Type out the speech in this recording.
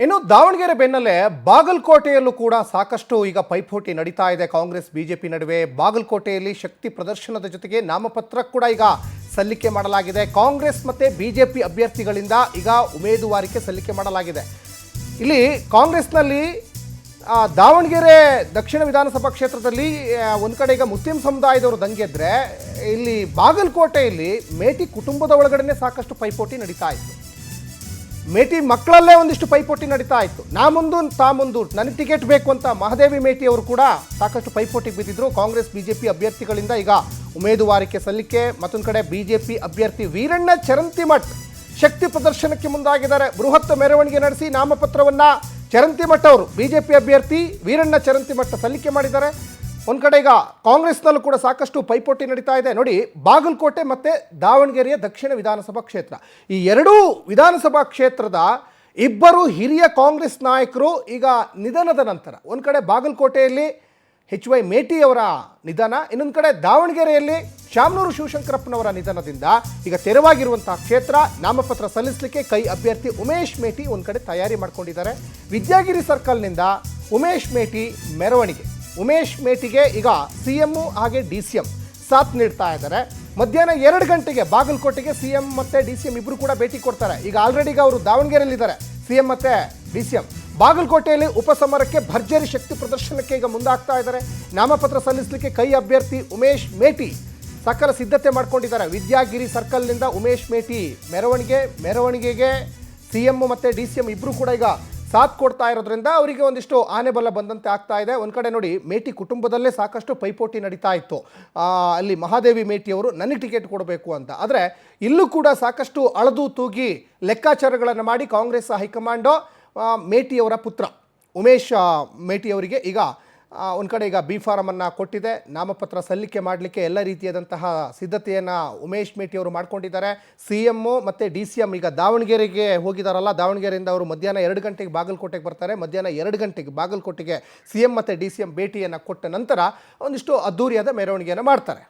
ಇನ್ನು ದಾವಣಗೆರೆ ಬೆನ್ನಲ್ಲೇ ಬಾಗಲಕೋಟೆಯಲ್ಲೂ ಕೂಡ ಸಾಕಷ್ಟು ಈಗ ಪೈಪೋಟಿ ನಡೀತಾ ಇದೆ ಕಾಂಗ್ರೆಸ್ ಬಿಜೆಪಿ ನಡುವೆ. ಬಾಗಲಕೋಟೆಯಲ್ಲಿ ಶಕ್ತಿ ಪ್ರದರ್ಶನದ ಜೊತೆಗೆ ನಾಮಪತ್ರ ಕೂಡ ಈಗ ಸಲ್ಲಿಕೆ ಮಾಡಲಾಗಿದೆ. ಕಾಂಗ್ರೆಸ್ ಮತ್ತೆ ಬಿಜೆಪಿ ಅಭ್ಯರ್ಥಿಗಳಿಂದ ಈಗ ಉಮೇದುವಾರಿಕೆ ಸಲ್ಲಿಕೆ ಮಾಡಲಾಗಿದೆ. ಇಲ್ಲಿ ಕಾಂಗ್ರೆಸ್ನಲ್ಲಿ ದಾವಣಗೆರೆ ದಕ್ಷಿಣ ವಿಧಾನಸಭಾ ಕ್ಷೇತ್ರದಲ್ಲಿ ಒಂದು ಕಡೆ ಈಗ ಮುಸ್ಲಿಂ ಸಮುದಾಯದವರು ದಂಗೆದ್ರೆ, ಇಲ್ಲಿ ಬಾಗಲಕೋಟೆಯಲ್ಲಿ ಮೇಟಿ ಕುಟುಂಬದ ಒಳಗಡೆ ಸಾಕಷ್ಟು ಪೈಪೋಟಿ ನಡೀತಾ ಇತ್ತು. ಮೇಟಿ ಮಕ್ಕಳಲ್ಲೇ ಒಂದಿಷ್ಟು ಪೈಪೋಟಿ ನಡೀತಾ ಇತ್ತು. ನಾ ಮುಂದು ತಾ ಮುಂದು, ನನಗೆ ಟಿಕೆಟ್ ಬೇಕು ಅಂತ ಮಹಾದೇವಿ ಮೇಟಿ ಅವರು ಕೂಡ ಸಾಕಷ್ಟು ಪೈಪೋಟಿಗೆ ಬಿದ್ದಿದ್ರು. ಕಾಂಗ್ರೆಸ್ ಬಿಜೆಪಿ ಅಭ್ಯರ್ಥಿಗಳಿಂದ ಈಗ ಉಮೇದುವಾರಿಕೆ ಸಲ್ಲಿಕೆ. ಮತ್ತೊಂದು ಕಡೆ ಬಿಜೆಪಿ ಅಭ್ಯರ್ಥಿ ವೀರಣ್ಣ ಚರಂತಿಮಠ್ ಶಕ್ತಿ ಪ್ರದರ್ಶನಕ್ಕೆ ಮುಂದಾಗಿದ್ದಾರೆ. ಬೃಹತ್ ಮೆರವಣಿಗೆ ನಡೆಸಿ ನಾಮಪತ್ರವನ್ನ ಚರಂತಿಮಠ್ ಅವರು ಬಿಜೆಪಿ ಅಭ್ಯರ್ಥಿ ವೀರಣ್ಣ ಚರಂತಿಮಠ್ ಸಲ್ಲಿಕೆ ಮಾಡಿದ್ದಾರೆ. ಒಂದು ಕಡೆ ಈಗ ಕಾಂಗ್ರೆಸ್ನಲ್ಲೂ ಕೂಡ ಸಾಕಷ್ಟು ಪೈಪೋಟಿ ನಡೀತಾ ಇದೆ. ನೋಡಿ, ಬಾಗಲಕೋಟೆ ಮತ್ತು ದಾವಣಗೆರೆಯ ದಕ್ಷಿಣ ವಿಧಾನಸಭಾ ಕ್ಷೇತ್ರ, ಈ ಎರಡೂ ವಿಧಾನಸಭಾ ಕ್ಷೇತ್ರದ ಇಬ್ಬರು ಹಿರಿಯ ಕಾಂಗ್ರೆಸ್ ನಾಯಕರು ಈಗ ನಿಧನದ ನಂತರ ಒಂದು ಕಡೆ ಬಾಗಲಕೋಟೆಯಲ್ಲಿ HY ಮೇಟಿಯವರ ನಿಧನ, ಇನ್ನೊಂದು ಕಡೆ ದಾವಣಗೆರೆಯಲ್ಲಿ ಶಾಮನೂರು ಶಿವಶಂಕರಪ್ಪನವರ ನಿಧನದಿಂದ ಈಗ ತೆರವಾಗಿರುವಂತಹ ಕ್ಷೇತ್ರ ನಾಮಪತ್ರ ಸಲ್ಲಿಸಲಿಕ್ಕೆ ಕೈ ಅಭ್ಯರ್ಥಿ ಉಮೇಶ್ ಮೇಟಿ ಒಂದು ಕಡೆ ತಯಾರಿ ಮಾಡ್ಕೊಂಡಿದ್ದಾರೆ. ವಿದ್ಯಾಗಿರಿ ಸರ್ಕಲ್ನಿಂದ ಉಮೇಶ್ ಮೇಟಿ ಮೆರವಣಿಗೆ. ಉಮೇಶ್ ಮೇಟಿಗೆ ಈಗ CM ಹಾಗೆ DCM ಸಾಥ್ ನೀಡ್ತಾ ಇದ್ದಾರೆ. ಮಧ್ಯಾಹ್ನ 2 ಗಂಟೆಗೆ ಬಾಗಲಕೋಟೆಗೆ CM ಮತ್ತು DCM ಇಬ್ಬರು ಕೂಡ ಭೇಟಿ ಕೊಡ್ತಾರೆ. ಈಗ ಆಲ್ರೆಡಿ ಈಗ ಅವರು ದಾವಣಗೆರೆಯಲ್ಲಿದ್ದಾರೆ CM ಮತ್ತು DCM. ಬಾಗಲಕೋಟೆಯಲ್ಲಿ ಉಪಸಮರಕ್ಕೆ ಭರ್ಜರಿ ಶಕ್ತಿ ಪ್ರದರ್ಶನಕ್ಕೆ ಈಗ ಮುಂದಾಗ್ತಾ ಇದ್ದಾರೆ. ನಾಮಪತ್ರ ಸಲ್ಲಿಸಲಿಕ್ಕೆ ಕೈ ಅಭ್ಯರ್ಥಿ ಉಮೇಶ್ ಮೇಟಿ ಸಕಲ ಸಿದ್ಧತೆ ಮಾಡ್ಕೊಂಡಿದ್ದಾರೆ. ವಿದ್ಯಾಗಿರಿ ಸರ್ಕಲ್ನಿಂದ ಉಮೇಶ್ ಮೇಟಿ ಮೆರವಣಿಗೆಗೆ CM ಮತ್ತು DCM ಇಬ್ಬರು ಕೂಡ ಈಗ ಸಾಥ್ ಕೊಡ್ತಾ ಇರೋದ್ರಿಂದ ಅವರಿಗೆ ಒಂದಿಷ್ಟು ಆನೆಬಲ ಬಂದಂತೆ ಆಗ್ತಾ ಇದೆ. ಒಂದು ಕಡೆ ನೋಡಿ, ಮೇಟಿ ಕುಟುಂಬದಲ್ಲೇ ಸಾಕಷ್ಟು ಪೈಪೋಟಿ ನಡೀತಾ ಇತ್ತು. ಅಲ್ಲಿ ಮಹಾದೇವಿ ಮೇಟಿಯವರು ನನಗೆ ಟಿಕೆಟ್ ಕೊಡಬೇಕು ಅಂತ. ಆದರೆ ಇಲ್ಲೂ ಕೂಡ ಸಾಕಷ್ಟು ಅಳದು ತೂಗಿ ಲೆಕ್ಕಾಚಾರಗಳನ್ನು ಮಾಡಿ ಕಾಂಗ್ರೆಸ್ ಹೈಕಮಾಂಡು ಮೇಟಿಯವರ ಪುತ್ರ ಉಮೇಶ್ ಮೇಟಿಯವರಿಗೆ ಈಗ ಒಂದು ಕಡೆ ಈಗ ಬಿ ಫಾರಮನ್ನು ಕೊಟ್ಟಿದೆ. ನಾಮಪತ್ರ ಸಲ್ಲಿಕೆ ಮಾಡಲಿಕ್ಕೆ ಎಲ್ಲ ರೀತಿಯಾದಂತಹ ಸಿದ್ಧತೆಯನ್ನು ಉಮೇಶ್ ಮೇಟಿಯವರು ಮಾಡ್ಕೊಂಡಿದ್ದಾರೆ. CM ಮತ್ತು DCM ಈಗ ದಾವಣಗೆರೆಗೆ ಹೋಗಿದ್ದಾರಲ್ಲ, ದಾವಣಗೆರೆಯಿಂದ ಅವರು ಮಧ್ಯಾಹ್ನ 2 ಗಂಟೆಗೆ ಬಾಗಲಕೋಟೆಗೆ ಬರ್ತಾರೆ. ಮಧ್ಯಾಹ್ನ 2 ಗಂಟೆಗೆ ಬಾಗಲಕೋಟೆಗೆ CM ಮತ್ತು DCM ಭೇಟಿಯನ್ನು ಕೊಟ್ಟ ನಂತರ ಒಂದಿಷ್ಟು ಅದ್ಧೂರಿಯಾದ ಮೆರವಣಿಗೆಯನ್ನು ಮಾಡ್ತಾರೆ.